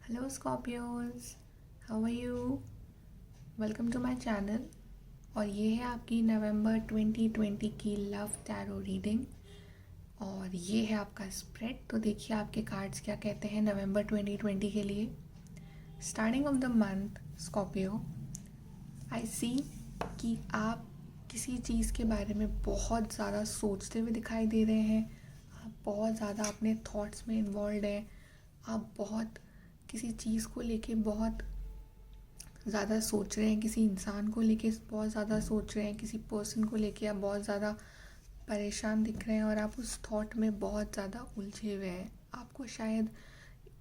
Hello Scorpios, how are you? Welcome to my channel. और ये है आपकी नवंबर 2020 की लव टैरो रीडिंग और ये है आपका स्प्रेड। तो देखिए आपके कार्ड्स क्या कहते हैं नवंबर 2020 के लिए। Starting of the month Scorpio, I see कि आप किसी चीज़ के बारे में बहुत ज़्यादा सोचते हुए दिखाई दे रहे हैं। आप बहुत ज़्यादा अपने थॉट्स में इन्वॉल्व हैं। आप बहुत किसी चीज़ को लेके बहुत ज़्यादा सोच रहे हैं, किसी इंसान को लेके बहुत ज़्यादा सोच रहे हैं, किसी पर्सन को लेके आप बहुत ज़्यादा परेशान दिख रहे हैं और आप उस थॉट में बहुत ज़्यादा उलझे हुए हैं। आपको शायद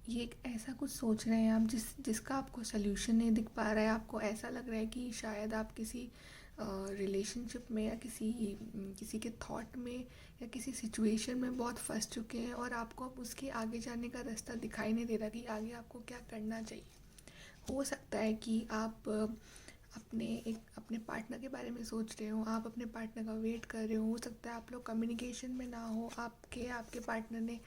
ये एक ऐसा कुछ सोच रहे हैं आप जिसका आपको सल्यूशन नहीं दिख पा रहा है। आपको ऐसा लग रहा है कि शायद आप किसी रिलेशनशिप में या किसी किसी के थॉट में या किसी सिचुएशन में बहुत फंस चुके हैं और आपको अब उसके आगे जाने का रास्ता दिखाई नहीं दे रहा कि आगे आपको क्या करना चाहिए। हो सकता है कि आप अपने पार्टनर के बारे में सोच रहे हो, आप अपने पार्टनर का वेट कर रहे हो सकता है आप लोग कम्युनिकेशन में ना हो, आपके पार्टनर ने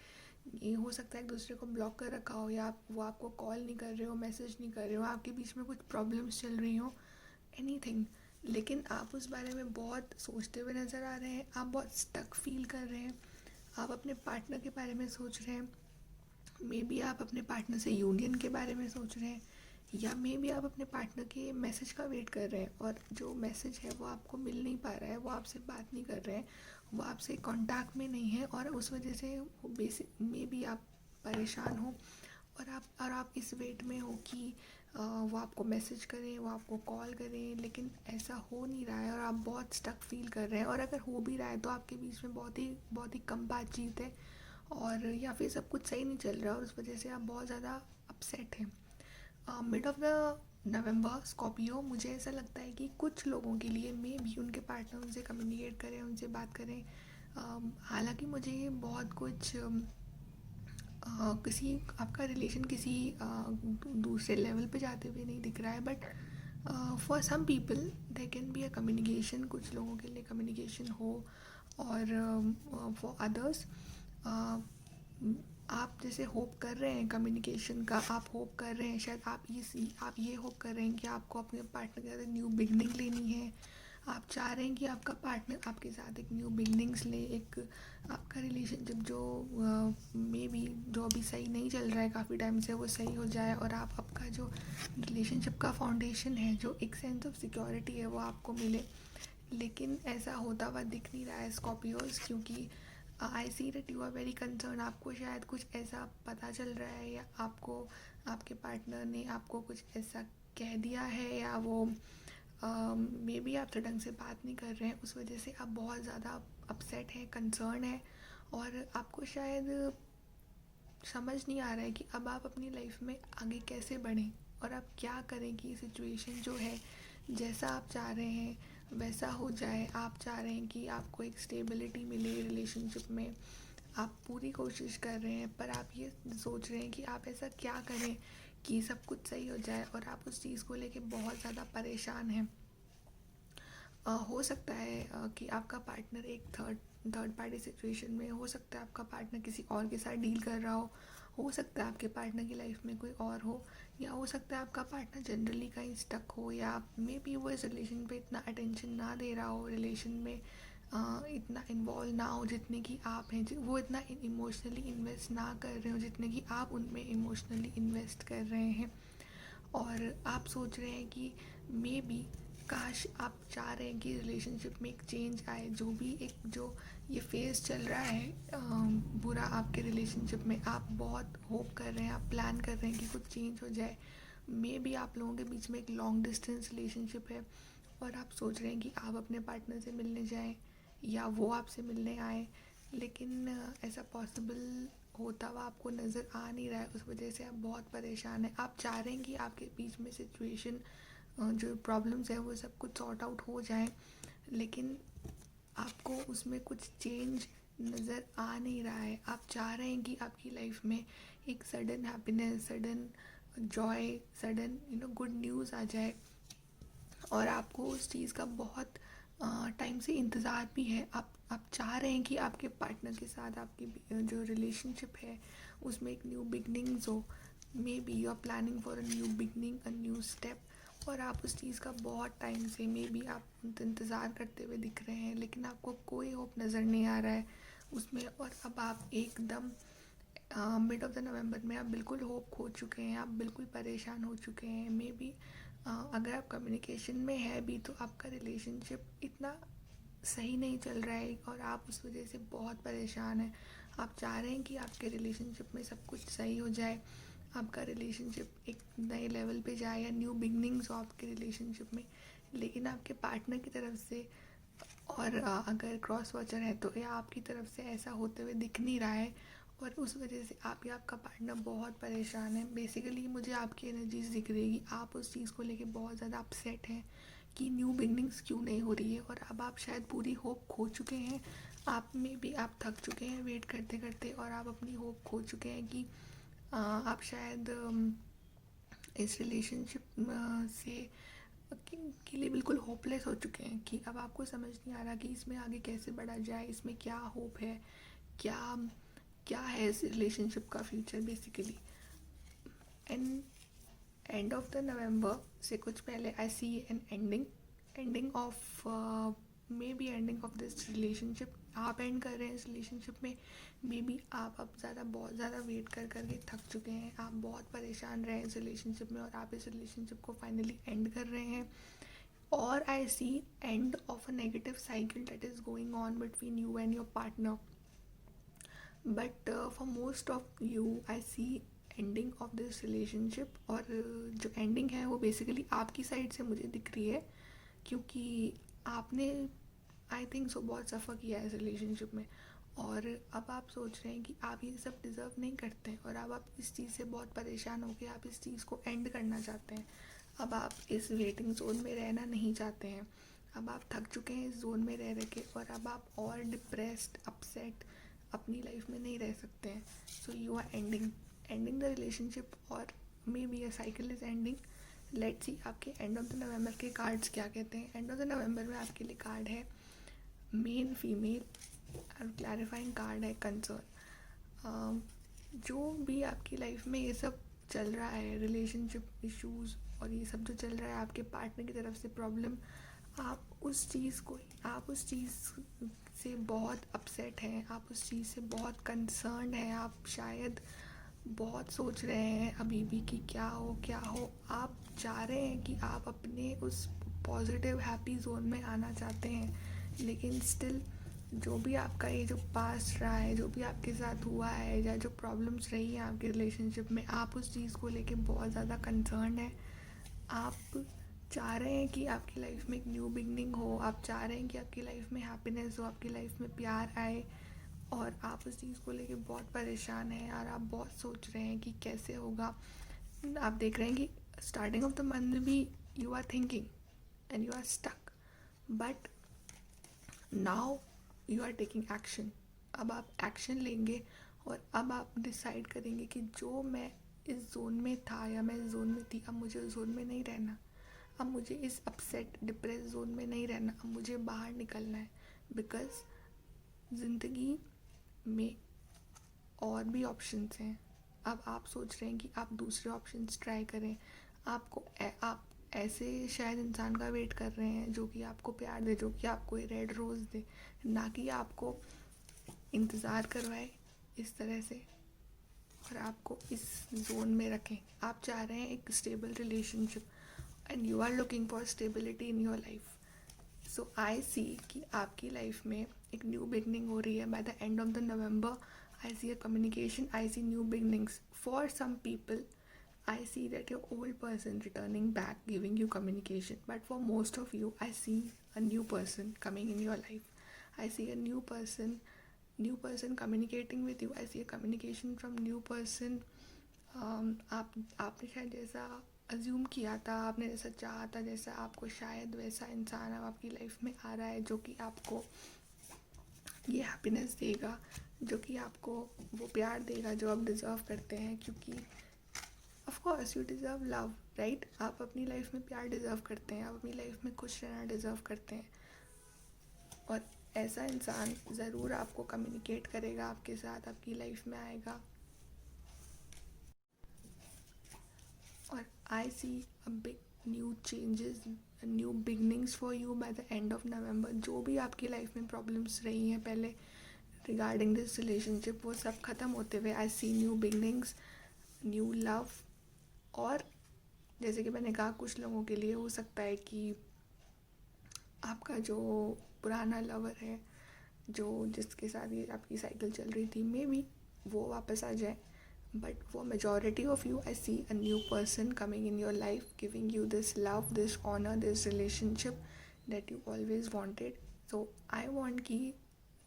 ये हो सकता है एक दूसरे को ब्लॉक कर रखा हो या वो आपको कॉल नहीं कर रहे हो, मैसेज नहीं कर रहे हो, आपके बीच में कुछ प्रॉब्लम्स चल रही हो, एनीथिंग। लेकिन आप उस बारे में बहुत सोचते हुए नज़र आ रहे हैं, आप बहुत स्टक फील कर रहे हैं, आप अपने पार्टनर के बारे में सोच रहे हैं। मे बी आप अपने पार्टनर से यूनियन के बारे में सोच रहे हैं या मे बी आप अपने पार्टनर के मैसेज का वेट कर रहे हैं और जो मैसेज है वो आपको मिल नहीं पा रहा है, वो आपसे बात नहीं कर रहे हैं, वो आपसे कांटेक्ट में नहीं है और उस वजह से वो बेसिक मे बी आप परेशान हो और आप इस वेट में हो कि वो आपको मैसेज करें, वो आपको कॉल करें, लेकिन ऐसा हो नहीं रहा है और आप बहुत स्टक फील कर रहे हैं। और अगर हो भी रहा है तो आपके बीच में बहुत ही कम बातचीत है और या फिर सब कुछ सही नहीं चल रहा है और उस वजह से आप बहुत ज़्यादा अपसेट हैं। Mid of the November Scorpio, मुझे ऐसा लगता है कि कुछ लोगों के लिए मे भी उनके पार्टनर उनसे कम्युनिकेट करें, उनसे बात करें। हालांकि मुझे ये बहुत कुछ किसी आपका रिलेशन किसी दूसरे लेवल पे जाते हुए नहीं दिख रहा है, but for some people there can be a communication, कुछ लोगों के लिए कम्युनिकेशन हो। और फॉर अदर्स आप जैसे होप कर रहे हैं कम्युनिकेशन का, आप होप कर रहे हैं शायद आप ये होप कर रहे हैं कि आपको अपने पार्टनर के साथ न्यू बिगनिंग लेनी है। आप चाह रहे हैं कि आपका पार्टनर आपके साथ एक न्यू बिगनिंग्स ले, एक आपका रिलेशनशिप जो मे बी जो अभी सही नहीं चल रहा है काफ़ी टाइम से, वो सही हो जाए और आप आपका जो रिलेशनशिप का फाउंडेशन है, जो एक सेंस ऑफ सिक्योरिटी है, वो आपको मिले। लेकिन ऐसा होता हुआ दिख नहीं रहा है स्कॉर्पियोज, क्योंकि I see that you are very concern. आपको शायद कुछ ऐसा पता चल रहा है या आपको आपके पार्टनर ने आपको कुछ ऐसा कह दिया है या वो मे बी आपसे ढंग से बात नहीं कर रहे हैं, उस वजह से आप बहुत ज़्यादा अपसेट हैं, कंसर्न है और आपको शायद समझ नहीं आ रहा है कि अब आप अपनी लाइफ में आगे कैसे बढ़ें और आप क्या करें कि सिचुएशन जो है जैसा आप चाह रहे हैं वैसा हो जाए। आप चाह रहे हैं कि आपको एक स्टेबिलिटी मिले रिलेशनशिप में, आप पूरी कोशिश कर रहे हैं, पर आप ये सोच रहे हैं कि आप ऐसा क्या करें कि सब कुछ सही हो जाए और आप उस चीज़ को लेके बहुत ज़्यादा परेशान हैं। हो सकता है कि आपका पार्टनर एक थर्ड पार्टी सिचुएशन में हो सकता है, आपका पार्टनर किसी और के साथ डील कर रहा हो सकता है आपके पार्टनर की लाइफ में कोई और हो, या हो सकता है आपका पार्टनर जनरली कहीं स्टक हो या मे बी वो इस रिलेशन पे इतना अटेंशन ना दे रहा हो, रिलेशन में इतना इन्वॉल्व ना हो जितने कि आप हैं, वो इतना इमोशनली इन्वेस्ट ना कर रहे हो जितने कि आप उनमें इमोशनली इन्वेस्ट कर रहे हैं। और आप सोच रहे हैं कि मे बी काश, आप चाह रहे हैं कि रिलेशनशिप में एक चेंज आए, जो भी एक जो ये फेज़ चल रहा है बुरा आपके रिलेशनशिप में, आप बहुत होप कर रहे हैं, आप प्लान कर रहे हैं कि कुछ चेंज हो जाए। मे बी आप लोगों के बीच में एक लॉन्ग डिस्टेंस रिलेशनशिप है और आप सोच रहे हैं कि आप अपने पार्टनर से मिलने जाएं या वो आपसे मिलने आए, लेकिन ऐसा पॉसिबल होता हुआ आपको नज़र आ नहीं रहा है, उस वजह से आप बहुत परेशान हैं। आप चाह रहे हैं कि आपके बीच में सिचुएशन जो प्रॉब्लम्स है वो सब कुछ सॉर्ट आउट हो जाए, लेकिन आपको उसमें कुछ चेंज नज़र आ नहीं रहा है। आप चाह रहे हैं कि आपकी लाइफ में एक sudden happiness, sudden joy, sudden good news आ जाए और आपको उस चीज़ का बहुत टाइम से इंतज़ार भी है। आप चाह रहे हैं कि आपके पार्टनर के साथ आपकी जो रिलेशनशिप है उसमें एक न्यू बिगनिंग्स हो, maybe you are planning for a new beginning, a new step, और आप उस चीज़ का बहुत टाइम से मे बी आप इंतज़ार करते हुए दिख रहे हैं, लेकिन आपको कोई होप नज़र नहीं आ रहा है उसमें। और अब आप एकदम मिड ऑफ द नवंबर में आप बिल्कुल होप खो चुके हैं, आप बिल्कुल परेशान हो चुके हैं। मे बी अगर आप कम्युनिकेशन में है भी तो आपका रिलेशनशिप इतना सही नहीं चल रहा है और आप उस वजह से बहुत परेशान हैं। आप चाह रहे हैं कि आपके रिलेशनशिप में सब कुछ सही हो जाए, आपका रिलेशनशिप एक नए लेवल पे जाए या न्यू बिगनिंग्स हो आपके रिलेशनशिप में, लेकिन आपके पार्टनर की तरफ से और अगर क्रॉस वॉचर है तो या आपकी तरफ से ऐसा होते हुए दिख नहीं रहा है, और उस वजह से आप या आपका पार्टनर बहुत परेशान है। बेसिकली मुझे आपकी एनर्जीज दिख रही है कि आप उस चीज़ को लेके बहुत ज़्यादा अपसेट हैं कि न्यू बिगनिंग्स क्यों नहीं हो रही है, और अब आप शायद पूरी होप खो चुके हैं। आप में भी आप थक चुके हैं वेट करते करते, और आप अपनी होप खो चुके हैं कि आप शायद इस रिलेशनशिप से के लिए बिल्कुल होपलेस हो चुके हैं कि अब आपको समझ नहीं आ रहा कि इसमें आगे कैसे बढ़ा जाए, इसमें क्या होप है, क्या क्या है इस रिलेशनशिप का future basically. And end of the November से कुछ पहले I see an ending of maybe ending of this relationship. आप एंड कर रहे हैं इस रिलेशनशिप में, मे बी आप अब बहुत ज़्यादा वेट कर करके थक चुके हैं, आप बहुत परेशान रहे इस रिलेशनशिप में और आप इस रिलेशनशिप को फाइनली एंड कर रहे हैं। और I see end of a negative cycle that is going on between you and your partner, but for most of you I see ending of this relationship. और जो एंडिंग है वो basically आपकी side से मुझे दिख रही है, क्योंकि आपने आई थिंक सो बहुत सफ़र किया है इस रिलेशनशिप में, और अब आप सोच रहे हैं कि आप ये सब डिज़र्व नहीं करते हैं, और अब आप इस चीज़ से बहुत परेशान हो के आप इस चीज़ को एंड करना चाहते हैं। अब आप इस वेटिंग जोन में रहना नहीं चाहते हैं, अब आप थक चुके हैं इस जोन में रह के, और अब आप और डिप्रेस्ड अपसेट अपनी लाइफ में नहीं रह सकते हैं। So you are ending the relationship, और maybe a cycle is ending. Let's see आपके एंड ऑफ द नवंबर के कार्ड्स क्या कहते हैं। एंड ऑफ द नवंबर में आपके लिए कार्ड है मेल फीमेल, और क्लैरिफाइंग कार्ड है कंसर्न। जो भी आपकी लाइफ में ये सब चल रहा है, रिलेशनशिप इश्यूज़ और ये सब जो चल रहा है आपके पार्टनर की तरफ से प्रॉब्लम, आप उस चीज़ से बहुत अपसेट हैं, आप उस चीज़ से बहुत कंसर्न हैं, आप शायद बहुत सोच रहे हैं अभी भी कि क्या हो। आप चाह रहे हैं कि आप अपने उस पॉजिटिव हैप्पी जोन में आना चाहते हैं, लेकिन स्टिल जो भी आपका ये जो पास्ट रहा है, जो भी आपके साथ हुआ है, या जो प्रॉब्लम्स रही हैं आपके रिलेशनशिप में, आप उस चीज़ को लेके बहुत ज़्यादा कंसर्न है। आप चाह रहे हैं कि आपकी लाइफ में एक न्यू बिगनिंग हो, आप चाह रहे हैं कि आपकी लाइफ में हैप्पीनेस हो, आपकी लाइफ में प्यार आए, और आप उस चीज़ को लेके बहुत परेशान हैं और आप बहुत सोच रहे हैं कि कैसे होगा। आप देख रहे हैं कि स्टार्टिंग ऑफ द मंथ भी you are thinking and you are stuck, but now you are taking action. अब आप एक्शन लेंगे और अब आप डिसाइड करेंगे कि जो मैं इस जोन में था या मैं इस जोन में थी, अब मुझे उस जोन में नहीं रहना, अब मुझे इस अपसेट डिप्रेस जोन में नहीं रहना, अब मुझे बाहर निकलना है। बिकॉज ज़िंदगी में और भी ऑप्शंस हैं। अब आप सोच रहे हैं कि आप दूसरे ऑप्शंस ट्राई करें। आप ऐसे शायद इंसान का वेट कर रहे हैं जो कि आपको प्यार दे, जो कि आपको ये रेड रोज़ दे, ना कि आपको इंतज़ार करवाए इस तरह से और आपको इस जोन में रखें। आप चाह रहे हैं एक stable relationship and you are looking for stability in your life. So I see कि आपकी लाइफ में एक न्यू बिगनिंग हो रही है by the end of the November. I see a communication, I see new beginnings. For some people, I see that your old person returning back, giving you communication. But for most of you, I see a new person coming in your life. I see a new person communicating with you. I see a communication from new person. आपने शायद जैसा assume किया था, आपने जैसा चाहा था, जैसा आपको शायद वैसा इंसान अब आपकी लाइफ में आ रहा है जो कि आपको ये हैप्पीनेस देगा, जो कि आपको वो प्यार देगा जो आप डिज़र्व करते हैं। क्योंकि of course you deserve love, right. आप अपनी लाइफ में प्यार डिज़र्व करते हैं, आप अपनी लाइफ में खुश रहना डिज़र्व करते हैं, और ऐसा इंसान ज़रूर आपको कम्युनिकेट करेगा आपके साथ, आपकी लाइफ में आएगा। I see a big new changes, new beginnings for you by the end of November. जो भी आपकी लाइफ में प्रॉब्लम्स रही हैं पहले रिगार्डिंग दिस रिलेशनशिप, वो सब ख़त्म होते हुए आई सी न्यू बिगनिंग्स, न्यू लव. और जैसे कि मैंने कहा, कुछ लोगों के लिए हो सकता है कि आपका जो पुराना लवर है, जो जिसके साथ ये आपकी साइकिल चल रही थी, मे बी वो वापस आ जाए. But for majority of you, I see a new person coming in your life, giving you this love, this honor, this relationship that you always wanted. So I want कि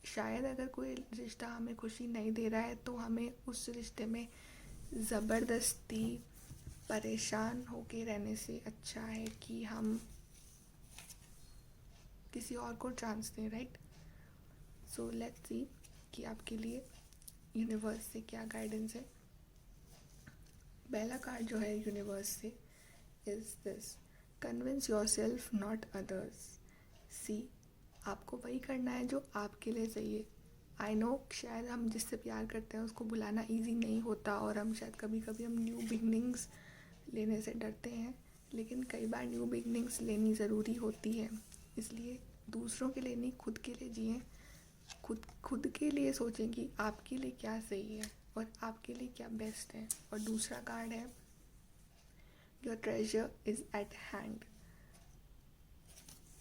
शायद अगर कोई रिश्ता हमें खुशी नहीं दे रहा है तो हमें उस रिश्ते में ज़बरदस्ती परेशान होके रहने से अच्छा है कि हम किसी और को चांस दें, राइट. सो लेट्स सी कि आपके लिए यूनिवर्स से क्या गाइडेंस है. पहला कार्ड जो है यूनिवर्स से is this: convince yourself not others. See, आपको वही करना है जो आपके लिए सही है. आई नो शायद हम जिससे प्यार करते हैं उसको बुलाना ईजी नहीं होता, और हम शायद कभी कभी हम न्यू बिगनिंग्स लेने से डरते हैं, लेकिन कई बार न्यू बिगनिंग्स लेनी ज़रूरी होती है. इसलिए दूसरों के लिए नहीं, खुद के लिए जिएं. खुद के लिए सोचें कि आपके लिए क्या सही है और आपके लिए क्या बेस्ट है. और दूसरा कार्ड है your treasure is eight hand.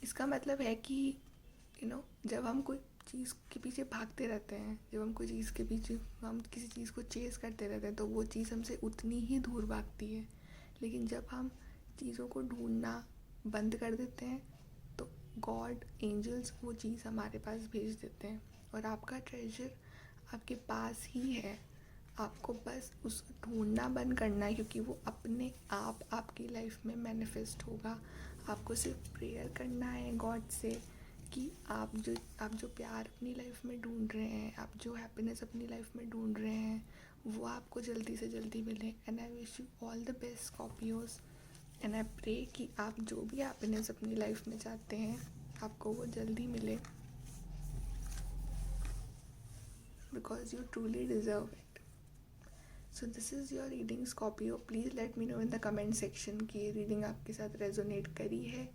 इसका मतलब है कि जब हम कोई चीज़ के पीछे भागते रहते हैं, जब हम कोई चीज़ के पीछे हम किसी चीज़ को चेज़ करते रहते हैं, तो वो चीज़ हमसे उतनी ही दूर भागती है. लेकिन जब हम चीज़ों को ढूंढना बंद कर देते हैं तो गॉड, एंजल्स वो चीज़ हमारे पास भेज देते हैं. और आपका ट्रेजर आपके पास ही है, आपको बस उस ढूंढना बंद करना है, क्योंकि वो अपने आप आपकी लाइफ में मैनिफेस्ट होगा. आपको सिर्फ प्रेयर करना है गॉड से कि आप जो प्यार अपनी लाइफ में ढूंढ रहे हैं, आप जो हैप्पीनेस अपनी लाइफ में ढूंढ रहे हैं, वो आपको जल्दी से जल्दी मिले. And I wish you all the best Scorpios. And I pray कि आप जो भी हैप्पीनेस अपनी लाइफ में चाहते हैं आपको वो जल्दी मिले, because you truly deserve it. So this is your reading, Scorpio. Please let me know in the comment section कि ये reading आपके साथ resonate करी है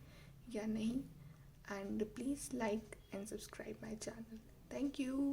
या नहीं. And please like and subscribe my channel. Thank you.